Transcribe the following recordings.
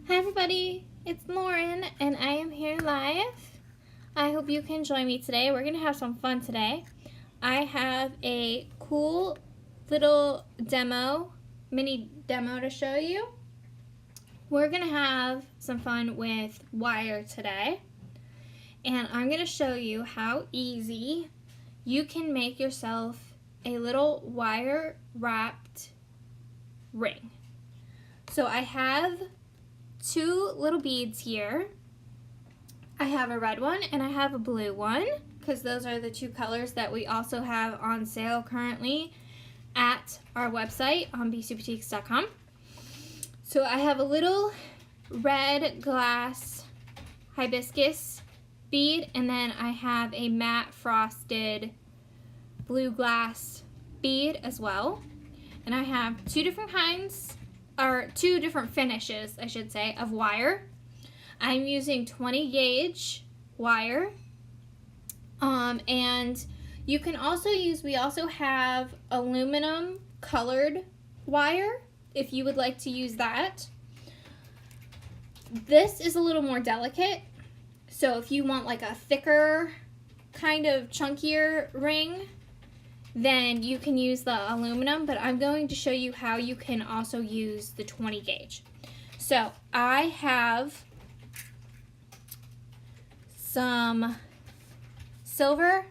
Hi everybody, it's Lauren and I am here live. I hope you can join me today. We're going to have some fun today. I have a cool little mini demo to show you. We're going to have some fun with wire today. And I'm going to show you how easy you can make yourself a little wire wrapped ring. So I have two little beads here. I have a red one and I have a blue one because those are the two colors that we also have on sale currently at our website on bcboutiques.com. So I have a little red glass hibiscus bead and then I have a matte frosted blue glass bead as well. And I have two different finishes, I should say, of wire. I'm using 20 gauge wire. And you can also use, we also have aluminum colored wire if you would like to use that. This is a little more delicate. So if you want like a thicker, kind of chunkier ring, then you can use the aluminum, but I'm going to show you how you can also use the 20 gauge. So I have some silver,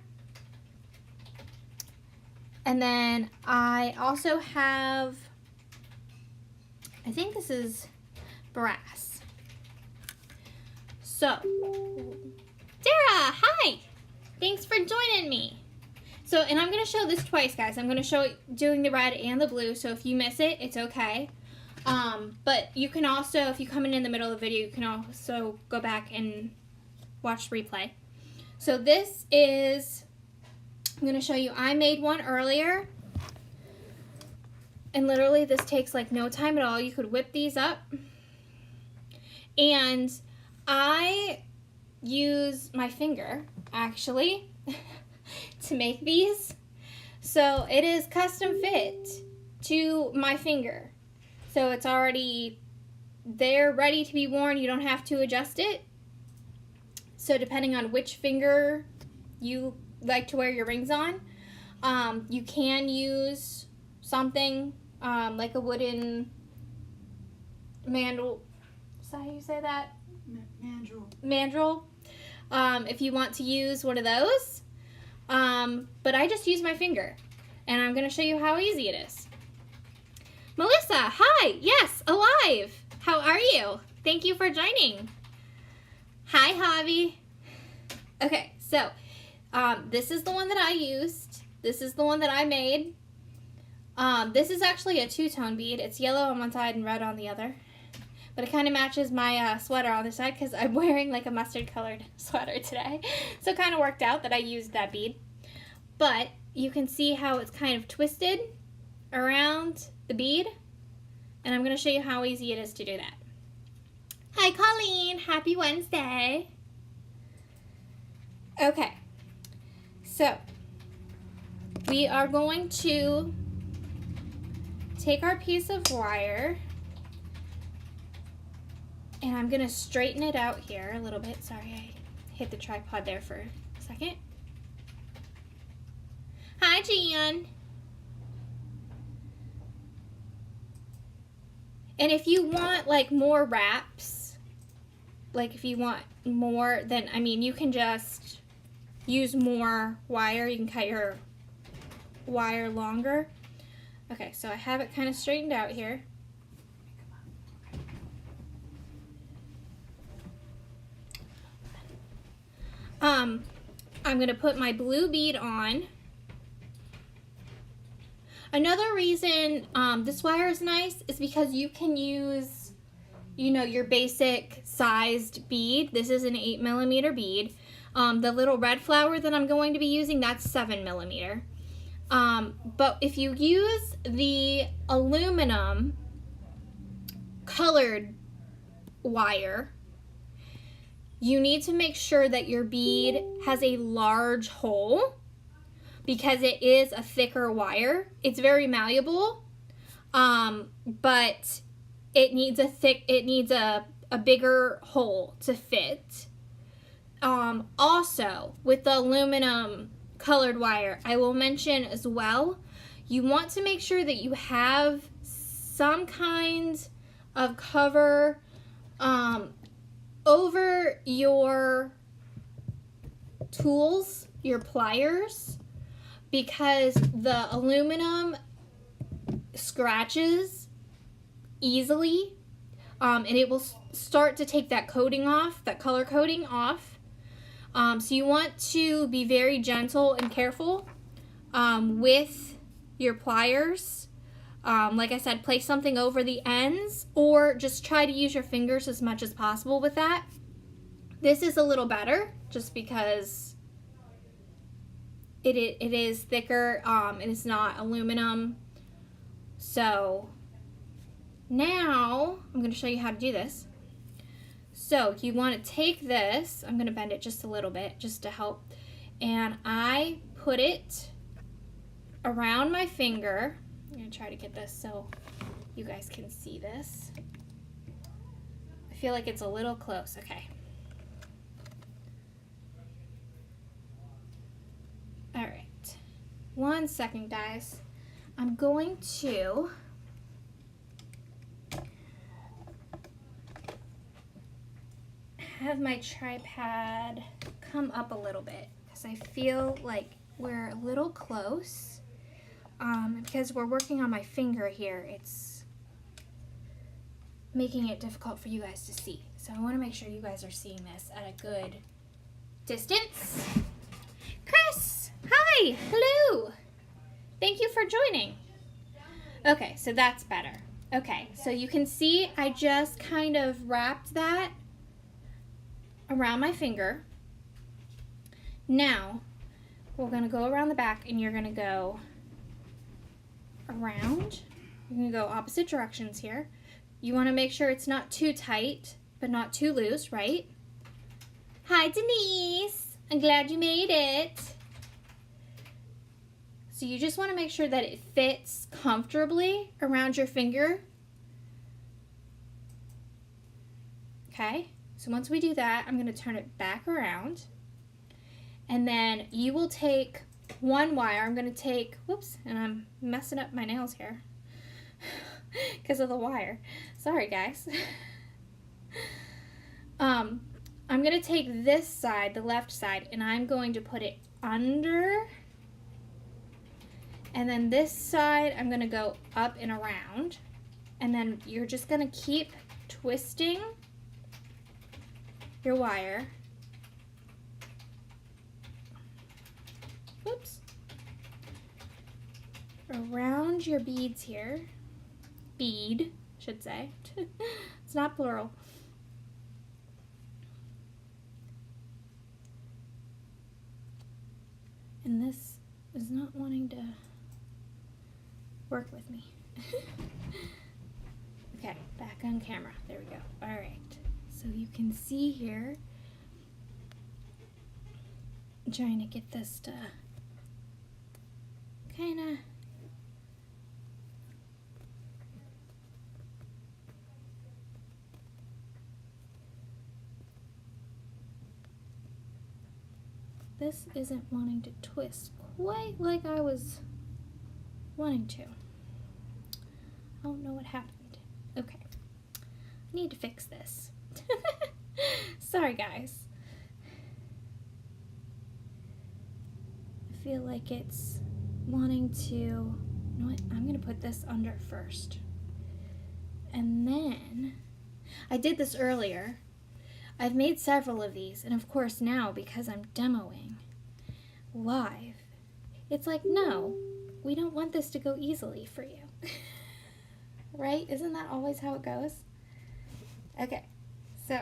and then I also have, I think this is brass. So, Dara, hi! Thanks for joining me. So, and I'm going to show this twice, guys. I'm going to show it doing the red and the blue, so if you miss it, it's okay. But you can also, if you come in the middle of the video, you can also go back and watch the replay. So this is, I'm going to show you, I made one earlier. And literally this takes like no time at all. You could whip these up. And I use my finger, actually, to make these. So it is custom fit to my finger. So it's already there, ready to be worn. You don't have to adjust it. So depending on which finger you like to wear your rings on, you can use something like a wooden mandrel. Is that how you say that? Mandrel. If you want to use one of those. But I just use my finger, and I'm going to show you how easy it is. Melissa, hi, yes, alive. How are you? Thank you for joining. Hi, Javi. Okay, so this is the one that I used. This is the one that I made. This is actually a two-tone bead. It's yellow on one side and red on the other. But it kind of matches my sweater on the side because I'm wearing like a mustard-colored sweater today. So it kind of worked out that I used that bead. But you can see how it's kind of twisted around the bead. And I'm going to show you how easy it is to do that. Hi, Colleen. Happy Wednesday. Okay. So we are going to take our piece of wire. And I'm going to straighten it out here a little bit. Sorry, I hit the tripod there for a second. Hi, Jan. And if you want like more wraps, like if you want more, then I mean you can just use more wire. You can cut your wire longer. Okay, so I have it kind of straightened out here. I'm going to put my blue bead on. Another reason this wire is nice is because you can use, you know, your basic sized bead. This is an 8mm bead. The little red flower that I'm going to be using, that's 7mm. But if you use the aluminum colored wire, you need to make sure that your bead has a large hole because it is a thicker wire. It's very malleable, but it needs a a bigger hole to fit. Also, with the aluminum colored wire, I will mention as well, you want to make sure that you have some kind of cover over your tools, your pliers, because the aluminum scratches easily, and it will start to take that coating off, that color coating off. So you want to be very gentle and careful with your pliers. Like I said, place something over the ends, or just try to use your fingers as much as possible with that. This is a little better just because it is thicker. It is not aluminum. So now I'm going to show you how to do this. So you want to take this, I'm going to bend it just a little bit just to help, and I put it around my finger. I'm going to try to get this so you guys can see this. I feel like it's a little close. Okay. All right. 1 second, guys. I'm going to have my tripod come up a little bit because I feel like we're a little close. Because we're working on my finger here, it's making it difficult for you guys to see. So I want to make sure you guys are seeing this at a good distance. Chris, hi, hello. Thank you for joining. Okay, so that's better. Okay, so you can see I just kind of wrapped that around my finger. Now, we're going to go around the back and you're going to go around. You're going to go opposite directions here. You want to make sure it's not too tight, but not too loose, right? Hi, Denise. I'm glad you made it. So you just want to make sure that it fits comfortably around your finger. Okay, so once we do that, I'm going to turn it back around. And then you will take one wire. I'm going to take, whoops, and I'm messing up my nails here because of the wire. Sorry, guys. I'm going to take this side, the left side, and I'm going to put it under. And then this side, I'm going to go up and around. And then you're just going to keep twisting your wire. Whoops. Around your beads here. Bead, I should say. It's not plural. And this is not wanting to work with me. Okay, back on camera. There we go. All right. So you can see here, I'm trying to get this to kind of this isn't wanting to twist quite like I was wanting to. I don't know what happened. Okay. I need to fix this. Sorry, guys. I feel like it's wanting to, you know what? I'm going to put this under first. And then, I did this earlier. I've made several of these, and of course now, because I'm demoing live, it's like, no, we don't want this to go easily for you. Right? Isn't that always how it goes? Okay, so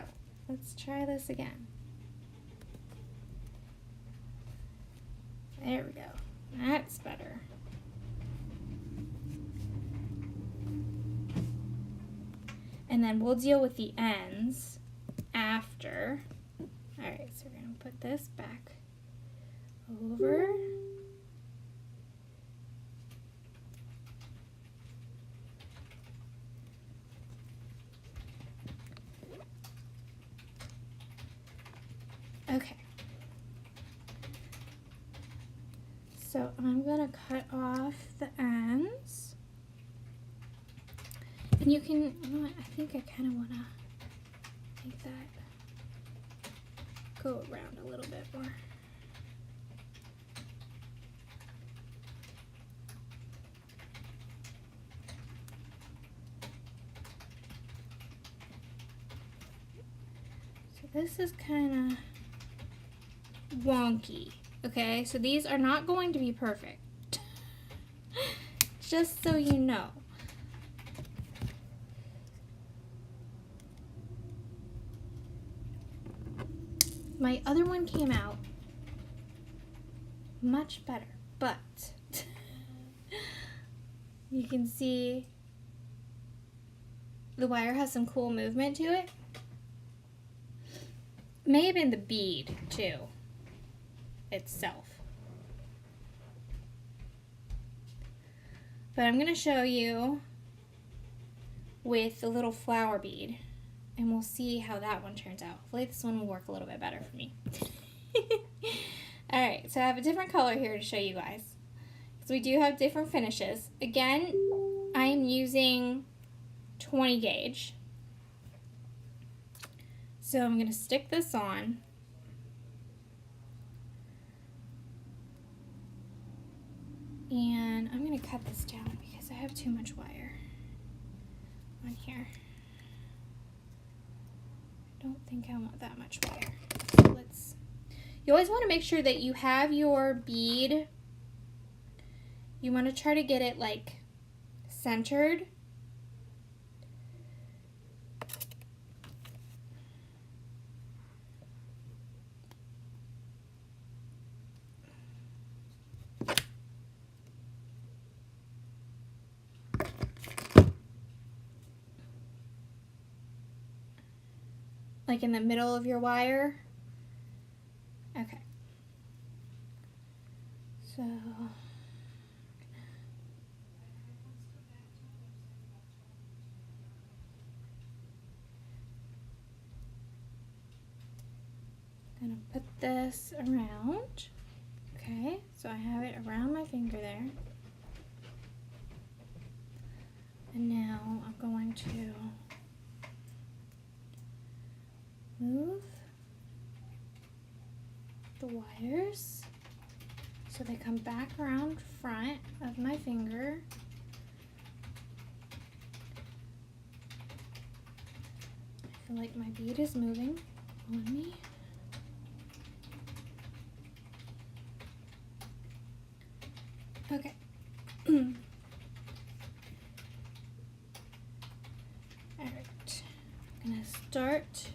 let's try this again. There we go. That's better. And then we'll deal with the ends after. Alright, so we're going to put this back over. Okay. So I'm gonna cut off the ends. And you can, you know what, I think I kind of wanna make that go around a little bit more. So this is kind of wonky, okay? So these are not going to be perfect, just so you know. My other one came out much better, but you can see the wire has some cool movement to it. May have been the bead too itself. But I'm going to show you with the little flower bead, and we'll see how that one turns out. Hopefully this one will work a little bit better for me. Alright, so I have a different color here to show you guys. So we do have different finishes. Again, I am using 20 gauge. So I'm going to stick this on. And I'm going to cut this down because I have too much wire on here. I don't think I want that much wire. So you always want to make sure that you have your bead, you want to try to get it like centered. Like in the middle of your wire. Okay. So I'm gonna put this around. Okay, so I have it around my finger there. And now I'm going to move the wires so they come back around front of my finger. I feel like my bead is moving on me. Okay. Alright, I'm gonna start.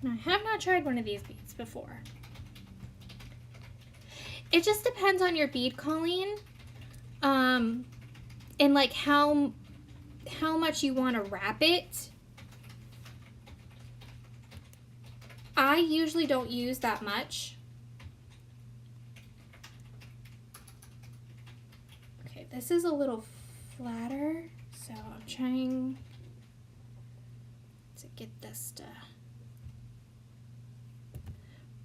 Now, I have not tried one of these beads before. It just depends on your bead, Colleen, and like how much you want to wrap it. I usually don't use that much. Okay, this is a little flatter, so I'm trying to get this to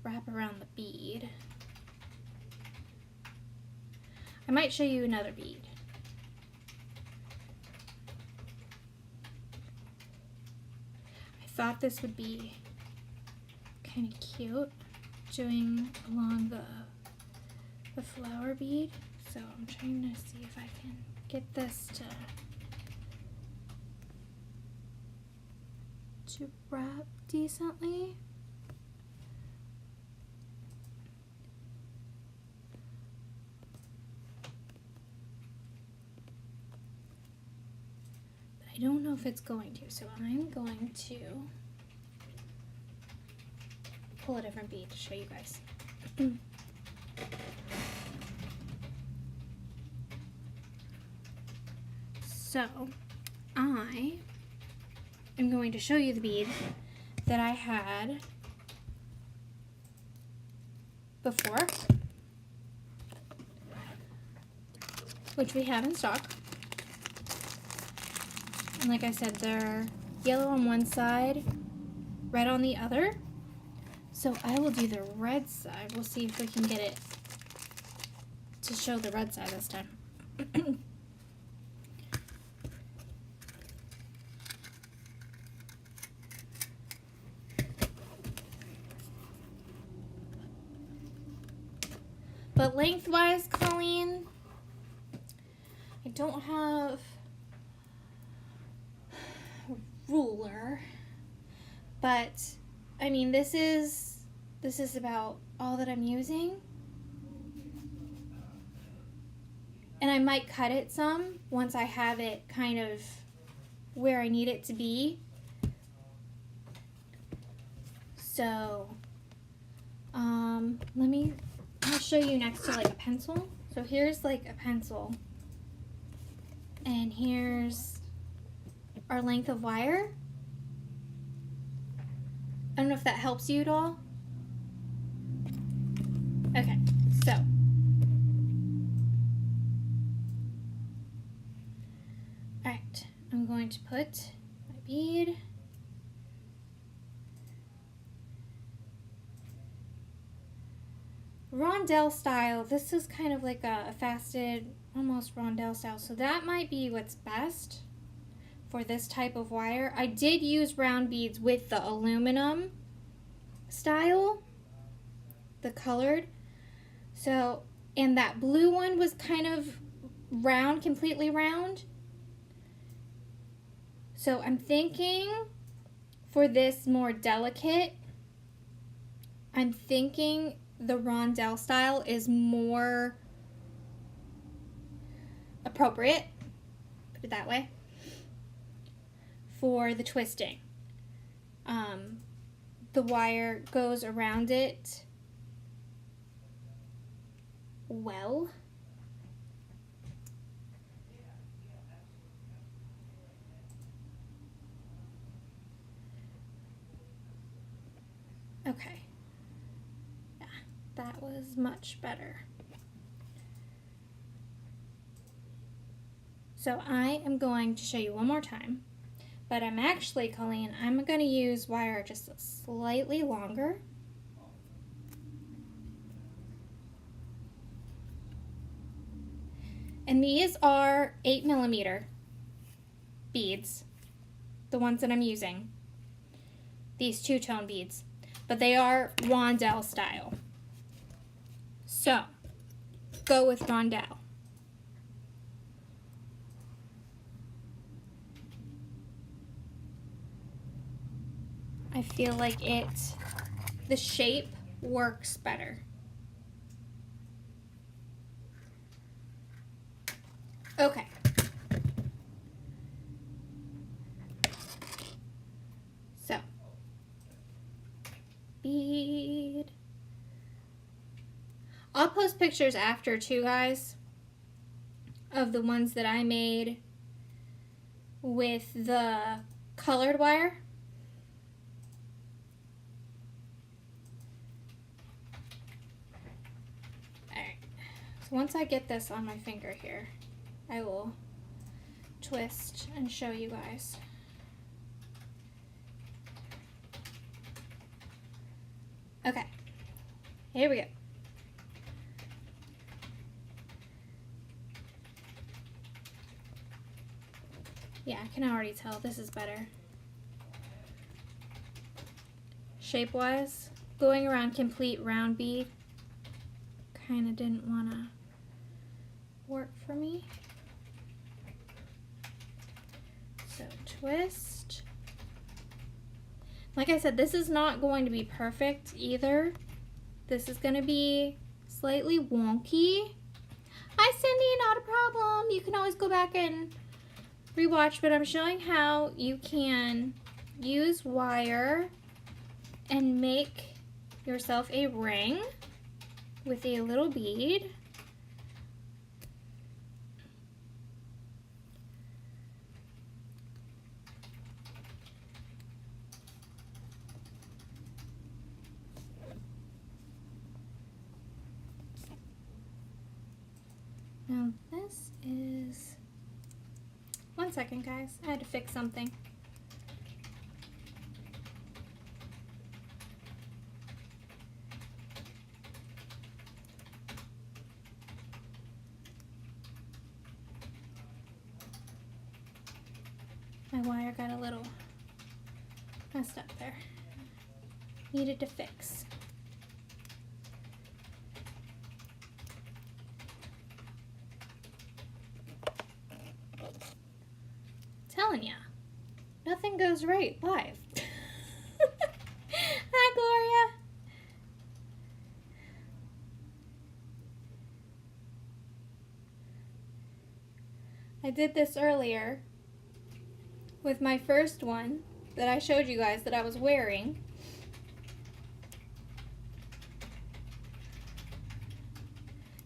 wrap around the bead. I might show you another bead. I thought this would be kind of cute doing along the flower bead, so I'm trying to see if I can get this to wrap decently. I don't know if it's going to, so I'm going to pull a different bead to show you guys. So I am going to show you the bead that I had before, which we have in stock. And like I said, they're yellow on one side red on the other. So I will do the red side. We'll see if we can get it to show the red side this time. But lengthwise, Colleen, I don't have a ruler, but I mean, this is about all that I'm using. And I might cut it some once I have it kind of where I need it to be. So, I'll show you next to like a pencil. So here's like a pencil. And here's our length of wire. I don't know if that helps you at all. Okay, so. Alright, I'm going to put my bead. Rondelle style, this is kind of like a faceted, almost rondelle style, so that might be what's best for this type of wire. I did use round beads with the aluminum style, the colored. So, and that blue one was kind of round, completely round. So I'm thinking for this more delicate, I'm thinking the rondelle style is more appropriate, put it that way, for the twisting. The wire goes around it well. Okay. Yeah, that was much better. So I am going to show you one more time, but I'm actually, Colleen, I'm going to use wire just slightly longer. And these are 8mm beads, the ones that I'm using. These two-tone beads, but they are rondelle style. So, go with rondelle. I feel like the shape works better. Okay. So, bead. I'll post pictures after too, guys, of the ones that I made with the colored wire. Alright, so once I get this on my finger here, I will twist and show you guys. Okay, here we go. Yeah, I can already tell this is better. Shape-wise, going around complete round bead kind of didn't want to work for me. So twist. Like I said, this is not going to be perfect either. This is going to be slightly wonky. Hi Cindy, not a problem. You can always go back and rewatch, but I'm showing how you can use wire and make yourself a ring with a little bead. Now this is, one second guys, I had to fix something. My wire got a little messed up there. Needed to fix. Telling ya, nothing goes right live. Hi, Gloria. I did this earlier with my first one that I showed you guys that I was wearing.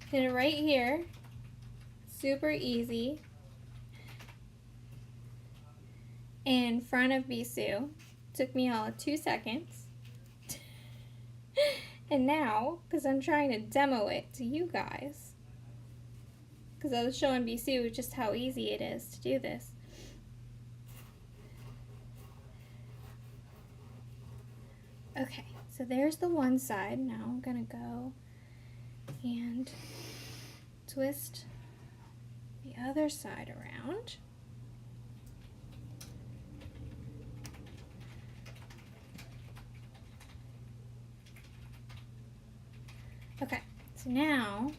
Did it right here. Super easy. In front of Bisou. Took me all of 2 seconds. And now, because I'm trying to demo it to you guys, because I was showing Bisou just how easy it is to do this. Okay, so there's the one side. Now I'm gonna go and twist the other side around. Okay, so now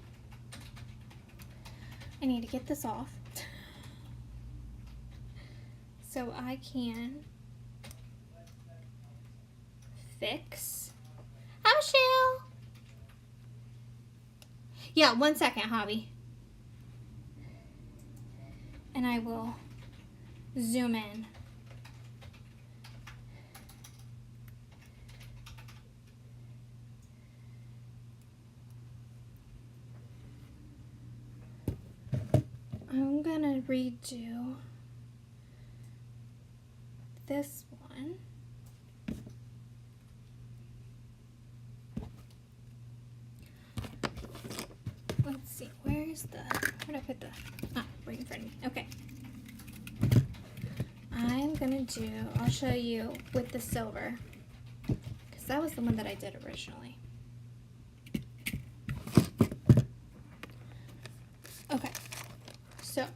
I need to get this off so I can fix. Hi, Michelle. Yeah, 1 second, Hobby. And I will zoom in. I'm gonna redo this one. Let's see, where'd I put the, right in front of me. Okay. I'll show you with the silver, because that was the one that I did originally. Okay, so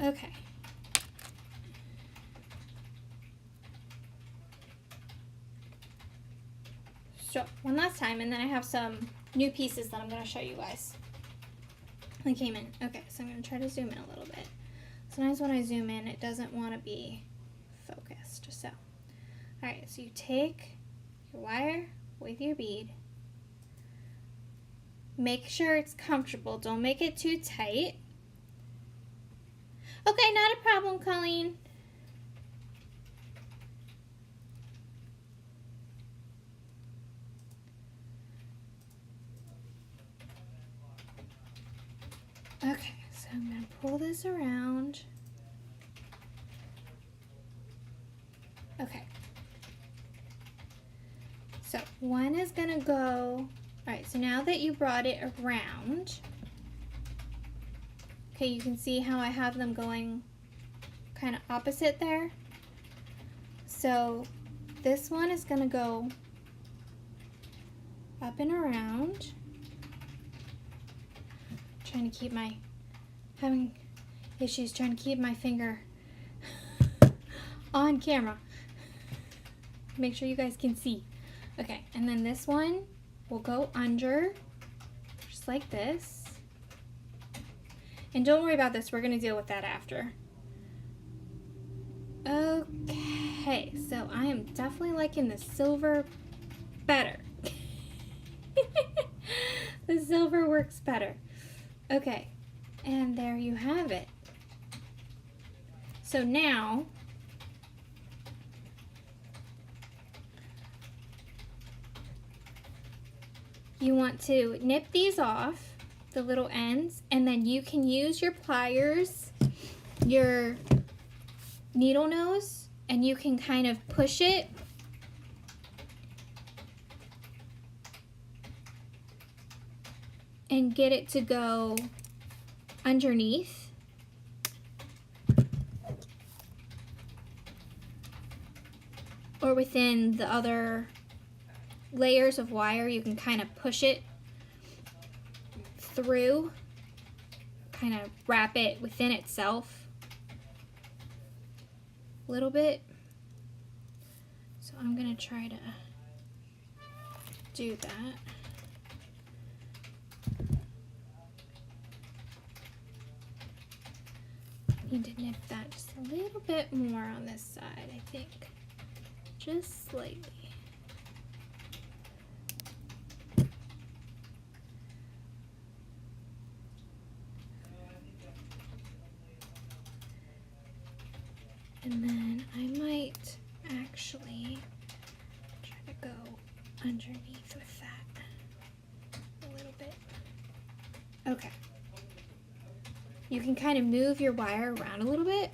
okay. So one last time, and then I have some new pieces that I'm going to show you guys. They came in. Okay, so I'm going to try to zoom in a little bit. Sometimes when I zoom in, it doesn't want to be focused. So, alright, so you take your wire with your bead. Make sure it's comfortable. Don't make it too tight. Okay, not a problem, Colleen. Okay, so I'm going to pull this around. Okay. So one is going to go, alright, so now that you brought it around, okay, you can see how I have them going kind of opposite there. So this one is going to go up and around. Trying to keep having issues trying to keep my finger on camera. Make sure you guys can see. Okay, and then this one will go under, just like this. And don't worry about this, we're gonna deal with that after. Okay, so I am definitely liking the silver better. The silver works better. Okay, and there you have it. So now, you want to nip these off, the little ends, and then you can use your pliers, your needle nose, and you can kind of push it and get it to go underneath. Or within the other layers of wire, you can kind of push it through kind of wrap it within itself a little bit. So I'm going to try to do that. Need to nip that just a little bit more on this side, I think. Just slightly. And then I might actually try to go underneath with that a little bit. Okay. You can kind of move your wire around a little bit.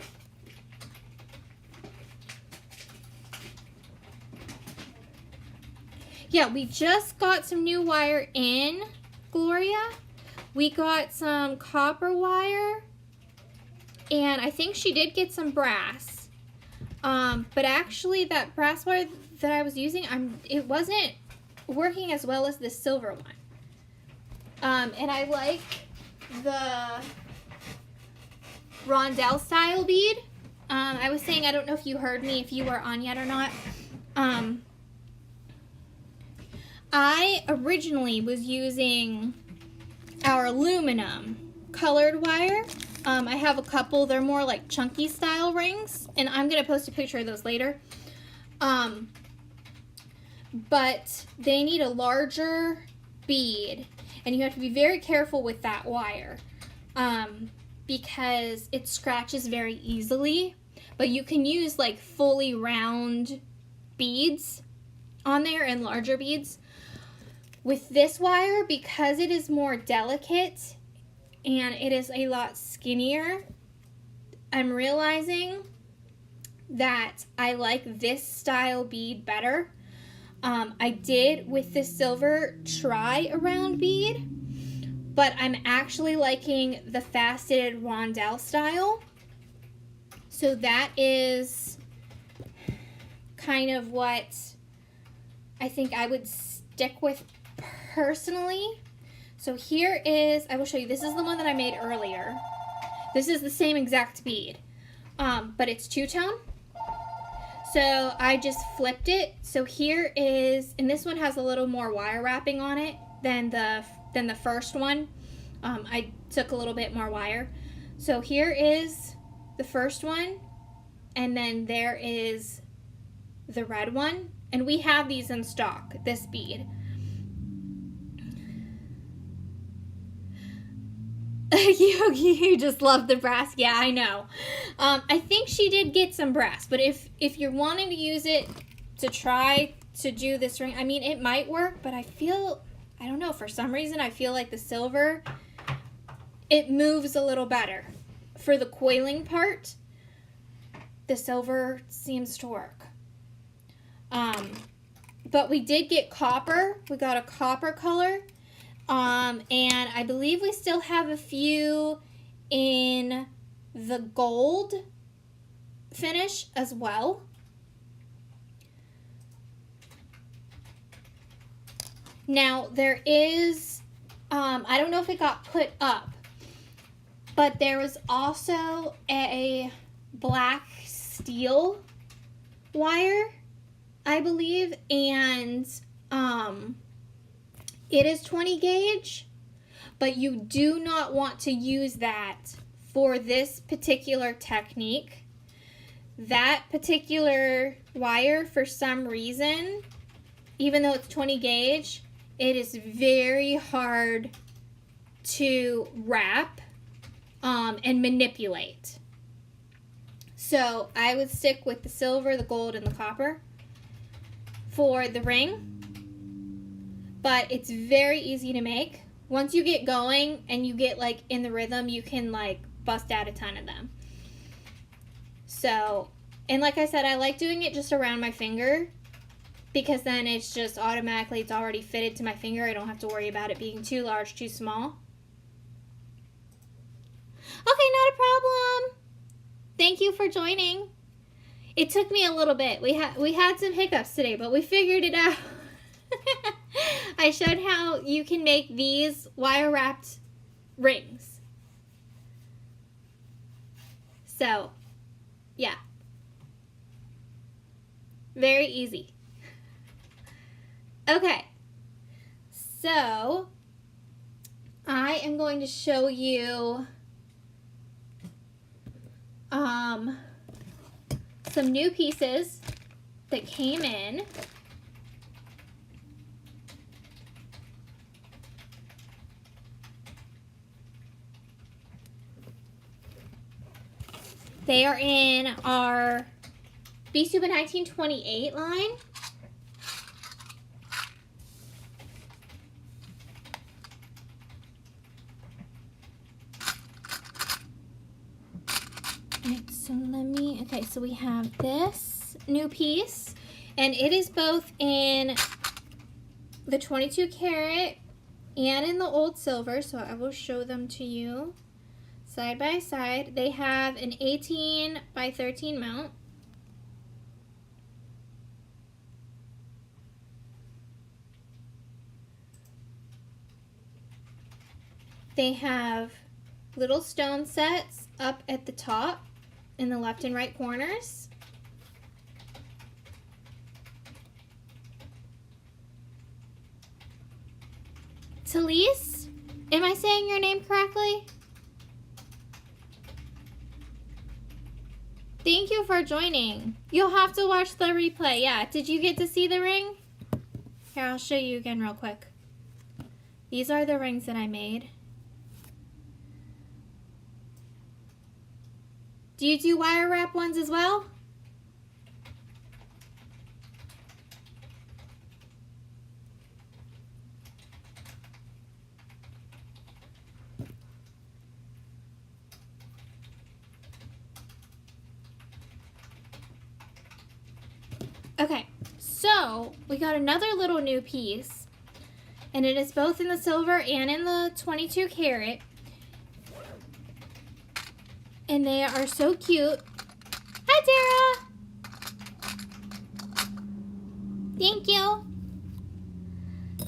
Yeah, we just got some new wire in, Gloria. We got some copper wire, and I think she did get some brass. But actually that brass wire that I was using, it wasn't working as well as the silver one. And I like the rondelle style bead. I was saying, I don't know if you heard me, if you were on yet or not. I originally was using our aluminum colored wire. I have a couple, they're more like chunky style rings, and I'm going to post a picture of those later. But they need a larger bead, and you have to be very careful with that wire because it scratches very easily. But you can use like fully round beads on there and larger beads. With this wire, because it is more delicate and it is a lot skinnier, I'm realizing that I like this style bead better. I did with the silver try a round bead, but I'm actually liking the faceted rondelle style. So that is kind of what I think I would stick with personally. So here is, I will show you, this is the one that I made earlier. This is the same exact bead, but it's two-tone. So I just flipped it. So here is, and this one has a little more wire wrapping on it than the first one. I took a little bit more wire. So here is the first one, and then there is the red one. And we have these in stock, this bead. You just love the brass. Yeah, I know. I think she did get some brass, but if you're wanting to use it to try to do this ring, I mean, it might work, but I don't know, for some reason I feel like the silver, it moves a little better. For the coiling part, the silver seems to work. But we did get copper. We got a copper color. And I believe we still have a few in the gold finish as well. Now there is, I don't know if it got put up, but there was also a black steel wire, I believe, and it is 20 gauge, but you do not want to use that for this particular technique. That particular wire, for some reason, even though it's 20 gauge, it is very hard to wrap and manipulate. So I would stick with the silver, the gold, and the copper for the ring. But it's very easy to make. Once you get going and you get like in the rhythm, you can like bust out a ton of them. So, and like I said, I like doing it just around my finger because then it's just automatically, it's already fitted to my finger. I don't have to worry about it being too large, too small. Okay, not a problem. Thank you for joining. It took me a little bit. We had some hiccups today, but we figured it out. I showed how you can make these wire wrapped rings. So, yeah. Very easy. Okay. So, I am going to show you some new pieces that came in. They are in our Bead 1928 line. Alright, so okay, so we have this new piece, and it is both in the 22 karat and in the old silver, so I will show them to you side by side. They have an 18 by 13 mount. They have little stone sets up at the top in the left and right corners. Talise, am I saying your name correctly? Thank you for joining. You'll have to watch the replay. Yeah, did you get to see the ring? Here, I'll show you again real quick. These are the rings that I made. Do you do wire wrap ones as well? Okay, so we got another little new piece, and it is both in the silver and in the 22 karat. And they are so cute. Hi, Tara! Thank you.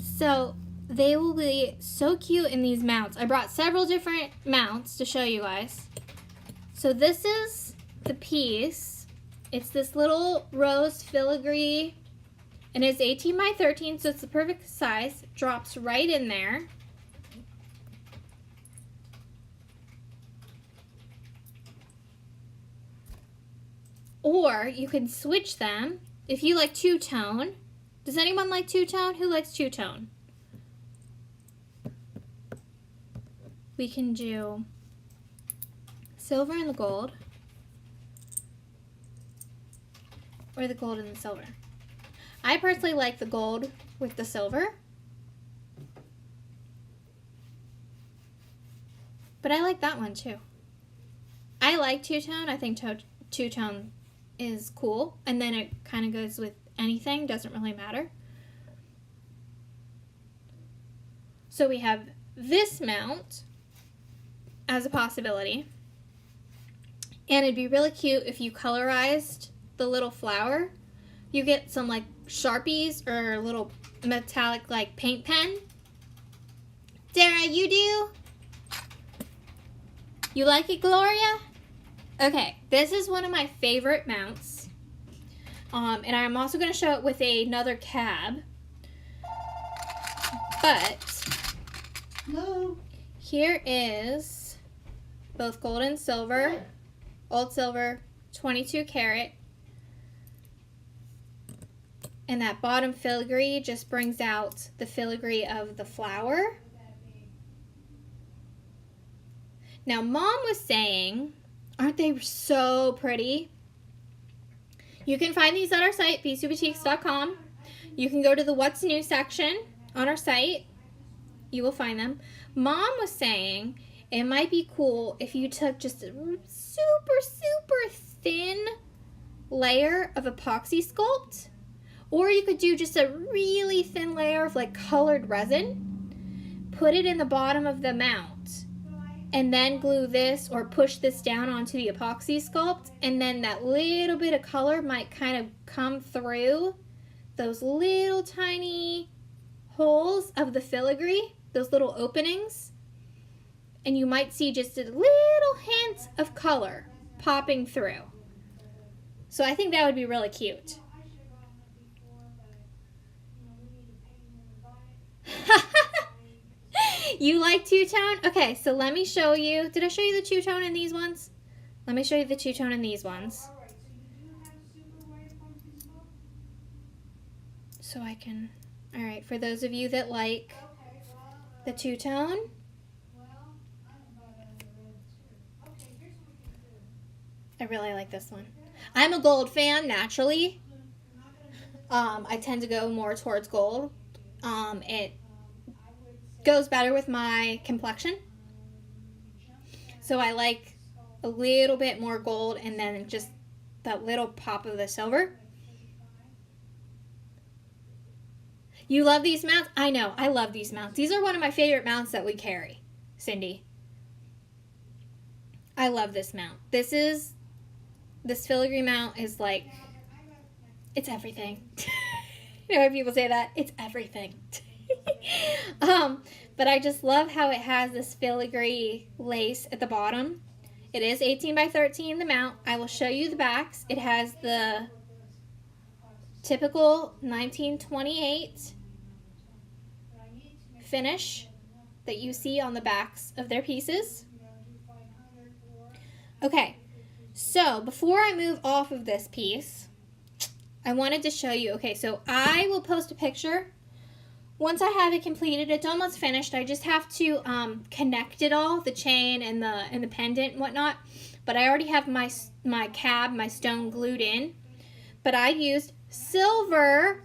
So they will be so cute in these mounts. I brought several different mounts to show you guys. So this is the piece. It's this little rose filigree, and it's 18 by 13, so it's the perfect size. Drops right in there. Or you can switch them if you like two-tone. Does anyone like two-tone? Who likes two-tone? We can do silver and the gold, or the gold and the silver. I personally like the gold with the silver, but I like that one too. I like two-tone. I think two-tone is cool, and then it kind of goes with anything, doesn't really matter. So we have this mount as a possibility, and it'd be really cute if you colorized the little flower. You get some like Sharpies or a little metallic like paint pen. Dara, you do? You like it, Gloria? Okay, this is one of my favorite mounts, and I'm also going to show it with another cab, but Hello. Here is both gold and silver, old silver, 22 karat, and that bottom filigree just brings out the filigree of the flower. Now, Mom was saying, aren't they so pretty? You can find these on our site, beadsboutiques.com. You can go to the What's New section on our site. You will find them. Mom was saying it might be cool if you took just a super thin layer of epoxy sculpt, or you could do just a really thin layer of like colored resin, put it in the bottom of the mount, and then glue this or push this down onto the epoxy sculpt, and then that little bit of color might kind of come through those little tiny holes of the filigree, those little openings, and you might see just a little hint of color popping through. So I think that would be really cute. You like two-tone? Okay, so let me show you. Did I show you the two-tone in these ones? Let me show you the two-tone in these ones. So I can, all right, for those of you that like the two-tone. I really like this one. I'm a gold fan naturally. I tend to go more towards gold. It goes better with my complexion. So I like a little bit more gold and then just that little pop of the silver. You love these mounts? I know, I love these mounts. These are one of my favorite mounts that we carry, Cindy. I love this mount. This Filigree Mount is like, it's everything. You know when people say that? It's everything. But I just love how it has this filigree lace at the bottom. It is 18 by 13, the mount. I will show you the backs. It has the typical 1928 finish that you see on the backs of their pieces. Okay, so before I move off of this piece, I wanted to show you, okay, so I will post a picture once I have it completed. It's almost finished. I just have to connect it all, the chain and the pendant and whatnot. But I already have my cab, my stone glued in. But I used silver.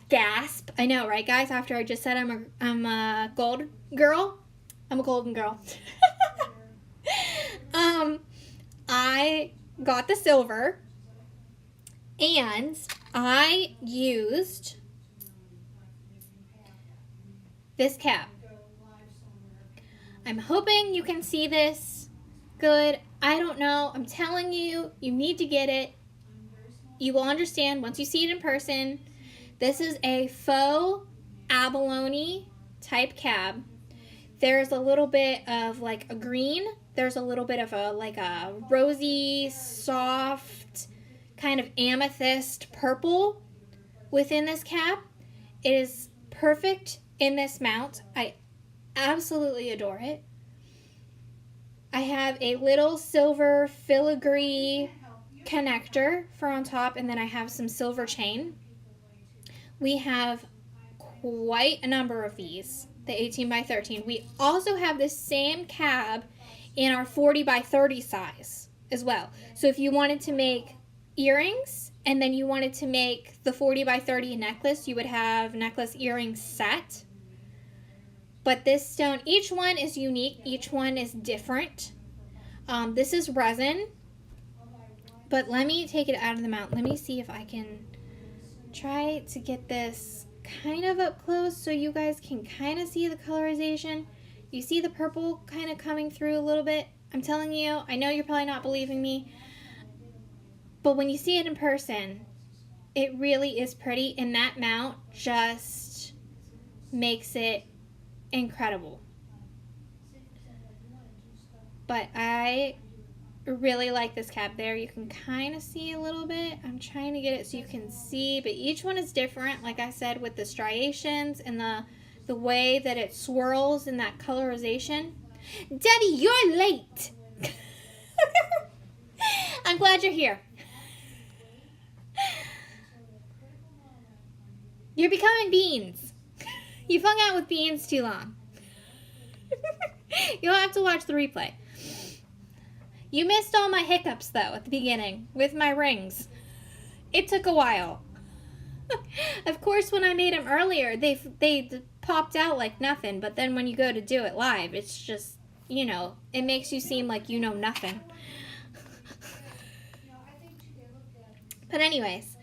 Gasp! I know, right, guys? After I just said I'm a gold girl, I'm a golden girl. I got the silver, and I used this cap. I'm hoping you can see this good. I don't know. I'm telling you, you need to get it. You will understand once you see it in person. This is a faux abalone type cab. There's a little bit of like a green. There's a little bit of a rosy, soft, kind of amethyst purple within this cap. It is perfect in this mount. I absolutely adore it. I have a little silver filigree connector for on top, and then I have some silver chain. We have quite a number of these, the 18 by 13. We also have the same cab in our 40 by 30 size as well. So if you wanted to make earrings and then you wanted to make the 40 by 30 necklace, you would have necklace earring set. But this stone, each one is unique. Each one is different. This is resin. But let me take it out of the mount. Let me see if I can try to get this kind of up close so you guys can kind of see the colorization. You see the purple kind of coming through a little bit? I'm telling you, I know you're probably not believing me, but when you see it in person, it really is pretty, and that mount just makes it incredible. But I really like this cap there. You can kind of see a little bit. I'm trying to get it so you can see, but each one is different, like I said, with the striations and the way that it swirls and that colorization. Debbie, you're late. I'm glad you're here. You're becoming Beans. You've hung out with Beans too long. You'll have to watch the replay. You missed all my hiccups, though, at the beginning with my rings. It took a while. Of course, when I made them earlier, they popped out like nothing, but then when you go to do it live, it's just, you know, it makes you seem like you know nothing. But anyways,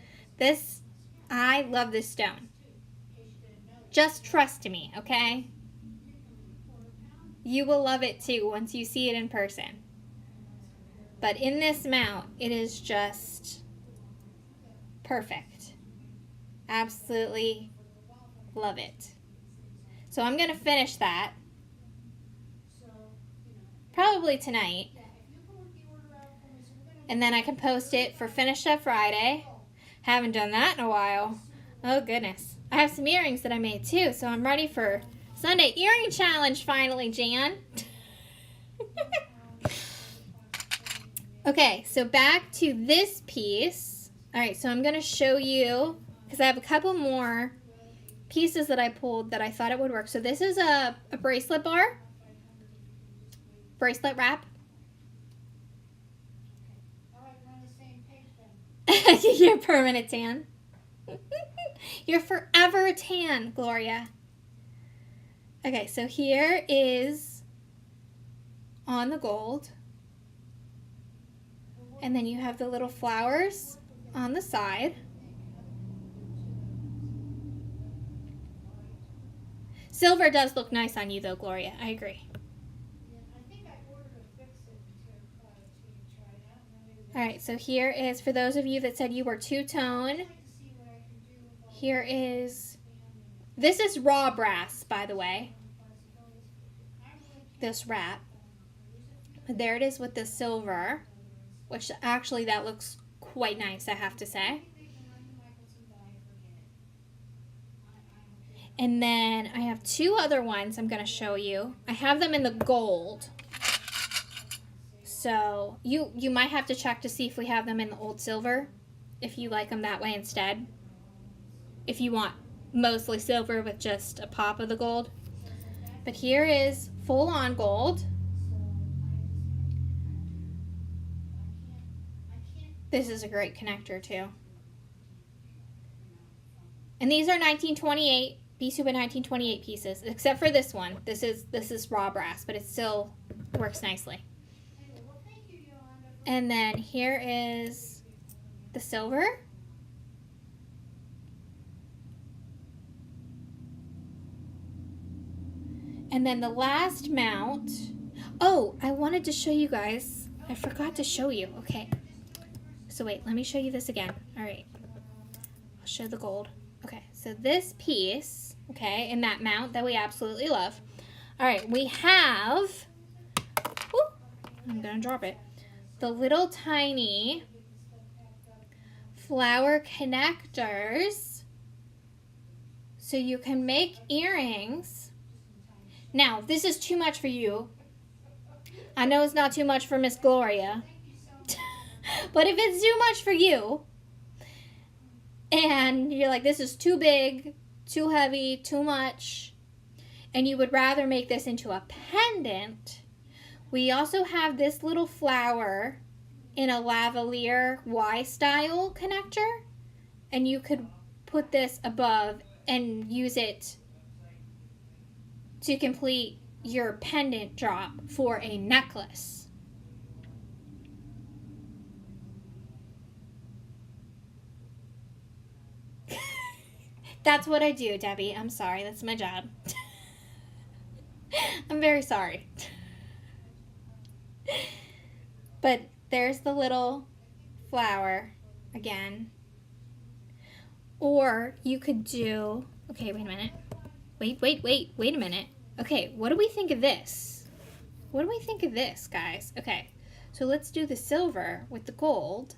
I love this stone. Just trust me, okay? You will love it too once you see it in person. But in this mount, it is just perfect. Absolutely love it. So I'm going to finish that probably tonight. And then I can post it for Finish Up Friday. Haven't done that in a while. Oh goodness. I have some earrings that I made too, so I'm ready for Sunday earring challenge finally, Jan. Okay, so back to this piece. All right, so I'm going to show you, because I have a couple more pieces that I pulled that I thought it would work. So this is a bracelet bar, bracelet wrap. You're permanent tan. You're forever tan, Gloria. Okay, so here is on the gold. And then you have the little flowers on the side. Silver does look nice on you though, Gloria. I agree. Alright, so here is, for those of you that said you were two-tone, here is, this is raw brass, by the way, this wrap. There it is with the silver, which actually that looks quite nice, I have to say. And then I have two other ones I'm going to show you. I have them in the gold. So you might have to check to see if we have them in the old silver, if you like them that way instead. If you want mostly silver with just a pop of the gold. But here is full on gold. This is a great connector too. And these are 1928, B-Suba 1928 pieces, except for this one. This is raw brass, but it still works nicely. And then here is the silver. And then the last mount. Oh, I wanted to show you guys. I forgot to show you. Okay. So wait, let me show you this again. All right. I'll show the gold. Okay, so this piece, okay, in that mount that we absolutely love. All right, we have, whoop, I'm gonna drop it, the little tiny flower connectors, so you can make earrings. Now, this is too much for you. I know it's not too much for Miss Gloria, but if it's too much for you, and you're like, this is too big, too heavy, too much, and you would rather make this into a pendant, we also have this little flower in a lavalier Y-style connector, and you could put this above and use it to complete your pendant drop for a necklace. That's what I do, Debbie. I'm sorry. That's my job. I'm very sorry. But there's the little flower again. Or you could do... Okay, wait a minute. Wait a minute. Okay, what do we think of this? What do we think of this, guys? Okay, so let's do the silver with the gold.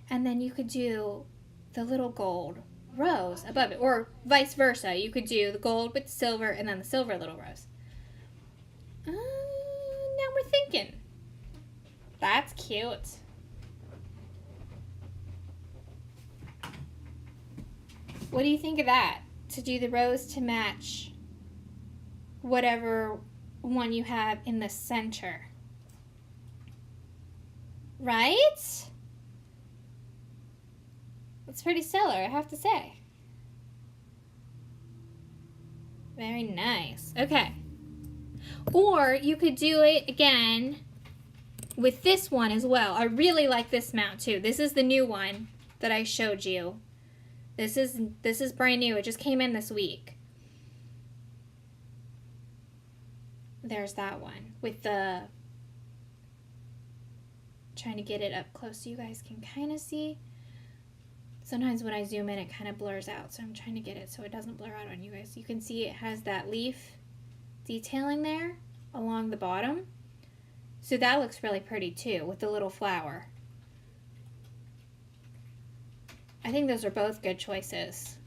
And then you could do the little gold rose above it, or vice versa. You could do the gold with the silver and then the silver little rose. Now we're thinking. That's cute. What do you think of that? To do the rose to match whatever one you have in the center. Right? It's pretty stellar, I have to say. Very nice. Okay. Or you could do it again with this one as well. I really like this mount too. This is the new one that I showed you. This is brand new. It just came in this week. There's that one with the... Trying to get it up close so you guys can kind of see. Sometimes when I zoom in, it kind of blurs out, so I'm trying to get it so it doesn't blur out on you guys. You can see it has that leaf detailing there along the bottom. So that looks really pretty too with the little flower. I think those are both good choices.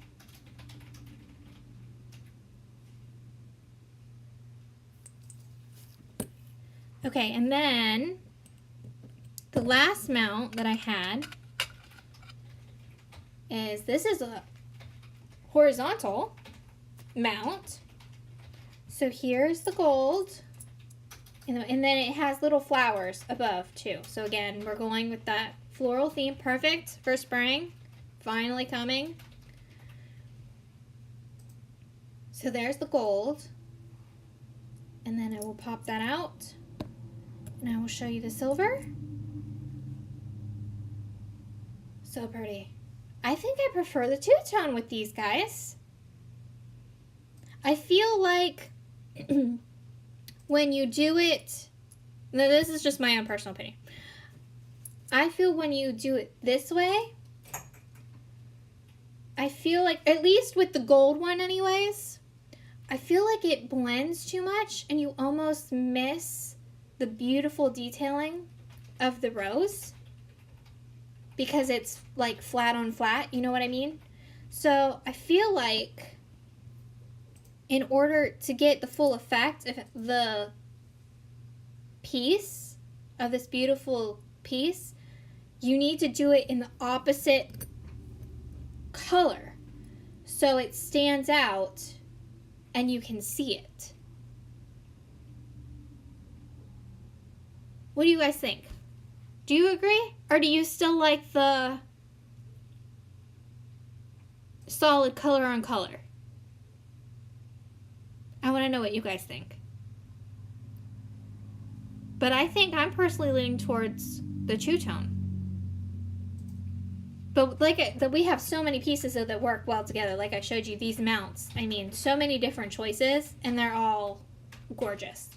Okay, and then the last mount that I had is, this is a horizontal mount. So here's the gold, and then it has little flowers above too. So again, we're going with that floral theme. Perfect for spring, finally coming. So there's the gold, and then I will pop that out, and I will show you the silver. So pretty. I think I prefer the two-tone with these guys. I feel like when you do it, now this is just my own personal opinion. I feel when you do it this way, I feel like, at least with the gold one anyways, I feel like it blends too much and you almost miss the beautiful detailing of the rose because it's like flat on flat, you know what I mean? So I feel like in order to get the full effect of the piece, of this beautiful piece, you need to do it in the opposite color so it stands out and you can see it. What do you guys think? Do you agree? Or do you still like the solid color on color? I want to know what you guys think. But I think I'm personally leaning towards the two-tone. But that we have so many pieces that work well together. Like I showed you, these mounts. I mean, so many different choices, and they're all gorgeous.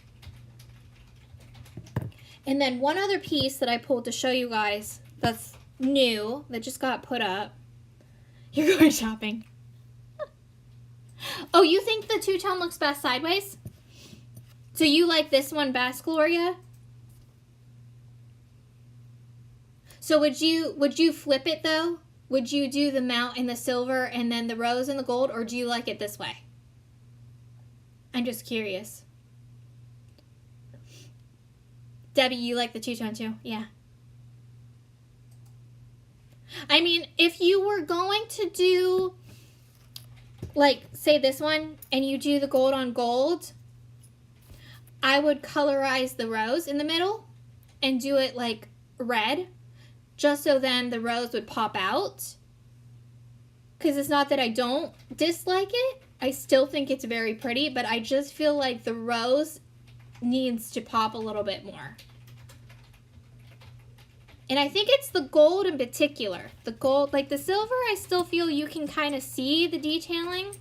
And then one other piece that I pulled to show you guys that's new, that just got put up. You're going shopping. Oh, you think the two-tone looks best sideways? So you like this one best, Gloria? So would you flip it though? Would you do the mount in the silver and then the rose and the gold, or do you like it this way? I'm just curious. Debbie, you like the two-tone too? Yeah. I mean, if you were going to do, like, say this one, and you do the gold on gold, I would colorize the rose in the middle and do it like red, just so then the rose would pop out. Because it's not that I don't dislike it. I still think it's very pretty, but I just feel like the rose needs to pop a little bit more. And I think it's the gold in particular. The gold, like the silver, I still feel you can kind of see the detailing.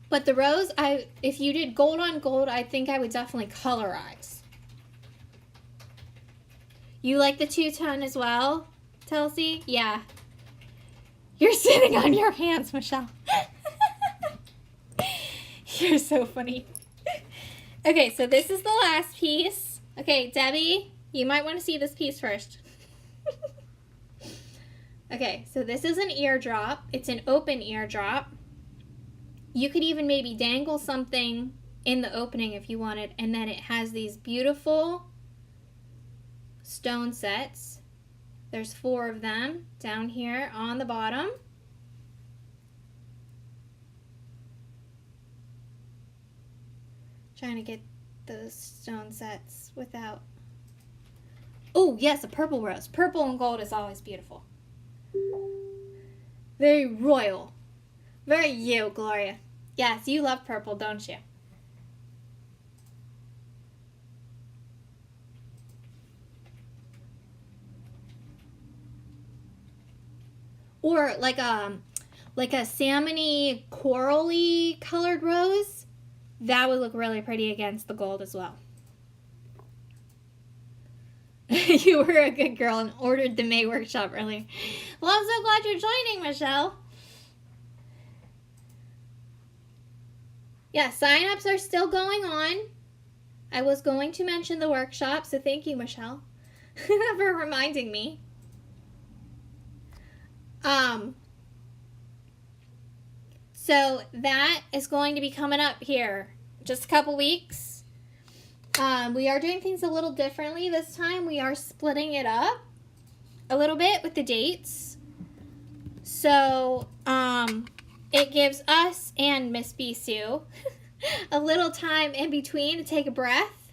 But the rose, if you did gold on gold, I think I would definitely colorize. You like the two-tone as well, Telsey? Yeah. You're sitting on your hands, Michelle. You're so funny. Okay, so this is the last piece. Okay, Debbie, you might want to see this piece first. Okay, so this is an eardrop. It's an open eardrop. You could even maybe dangle something in the opening if you wanted, and then it has these beautiful stone sets. There's 4 of them down here on the bottom. Trying to get those stone sets without... Oh, yes, a purple rose. Purple and gold is always beautiful. Very royal. Very you, Gloria. Yes, you love purple, don't you? Or like a salmony, corally colored rose. That would look really pretty against the gold as well. You were a good girl and ordered the May workshop earlier. Well, I'm so glad you're joining, Michelle. Yeah, sign-ups are still going on. I was going to mention the workshop, so thank you, Michelle. for reminding me. So that is going to be coming up here just a couple weeks. We are doing things a little differently this time. We are splitting it up a little bit with the dates. So it gives us and Miss Bisou a little time in between to take a breath,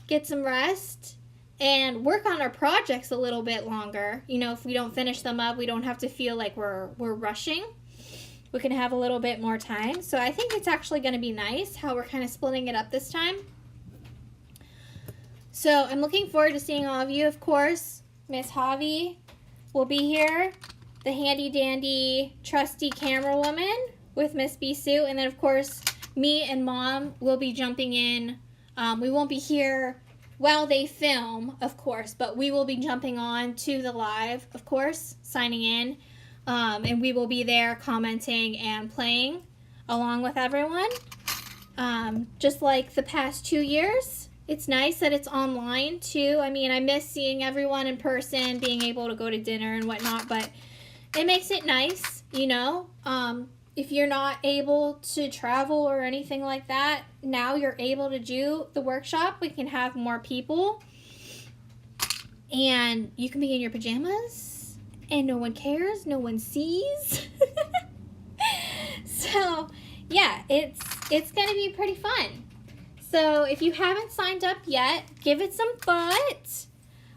get some rest, and work on our projects a little bit longer. You know, if we don't finish them up, we don't have to feel like we're rushing. We can have a little bit more time. So I think it's actually going to be nice how we're kind of splitting it up this time. So I'm looking forward to seeing all of you. Of course, Miss Javi will be here, the handy dandy trusty camera woman with Miss Bisou, and then of course me and Mom will be jumping in. We won't be here while they film, of course, but we will be jumping on to the live, of course, signing in, and we will be there commenting and playing along with everyone, just like the past 2 years. It's nice that it's online too. I mean, I miss seeing everyone in person, being able to go to dinner and whatnot, but it makes it nice, you know. If you're not able to travel or anything like that, now you're able to do the workshop. We can have more people, and you can be in your pajamas, and no one cares, no one sees. So, yeah, it's going to be pretty fun. So if you haven't signed up yet, give it some thought.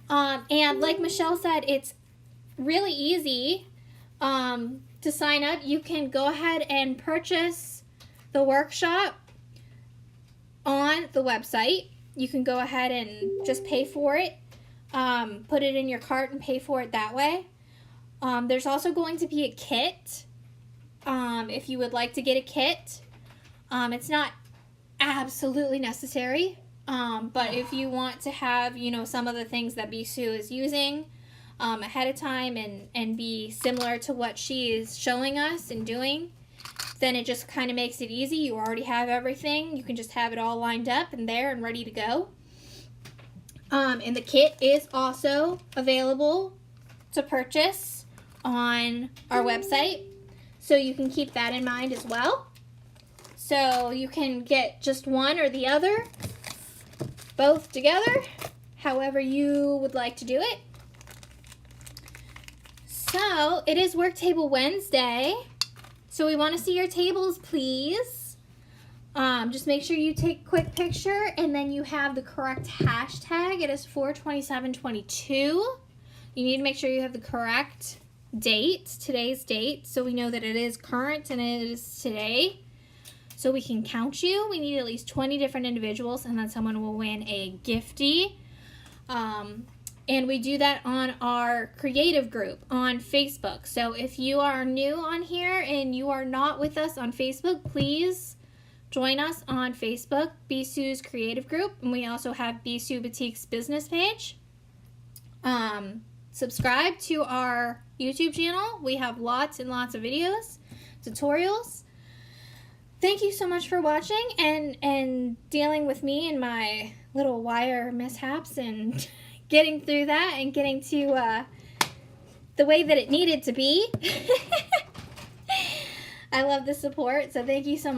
And like Michelle said, it's really easy to sign up. You can go ahead and purchase the workshop on the website. You can go ahead and just pay for it. Put it in your cart and pay for it that way. There's also going to be a kit if you would like to get a kit. It's not absolutely necessary, but if you want to have, you know, some of the things that Bisou is using ahead of time and be similar to what she is showing us and doing, then it just kind of makes it easy. You already have everything. You can just have it all lined up and there and ready to go. And the kit is also available to purchase on our website, so you can keep that in mind as well. So you can get just one or the other, both together, however you would like to do it. So it is Work Table Wednesday, so we want to see your tables, please. Just make sure you take a quick picture and then you have the correct hashtag. It is 4/27/22. You need to make sure you have the correct date, today's date, so we know that it is current and it is today. So we can count you. We need at least 20 different individuals, and then someone will win a giftie. And we do that on our creative group on Facebook. So if you are new on here and you are not with us on Facebook, please join us on Facebook, Bisou's creative group. And we also have Bisou Boutique's business page. Subscribe to our YouTube channel. We have lots and lots of videos, tutorials. Thank you so much for watching and dealing with me and my little wire mishaps and getting through that and getting to the way that it needed to be. I love the support, so thank you so much.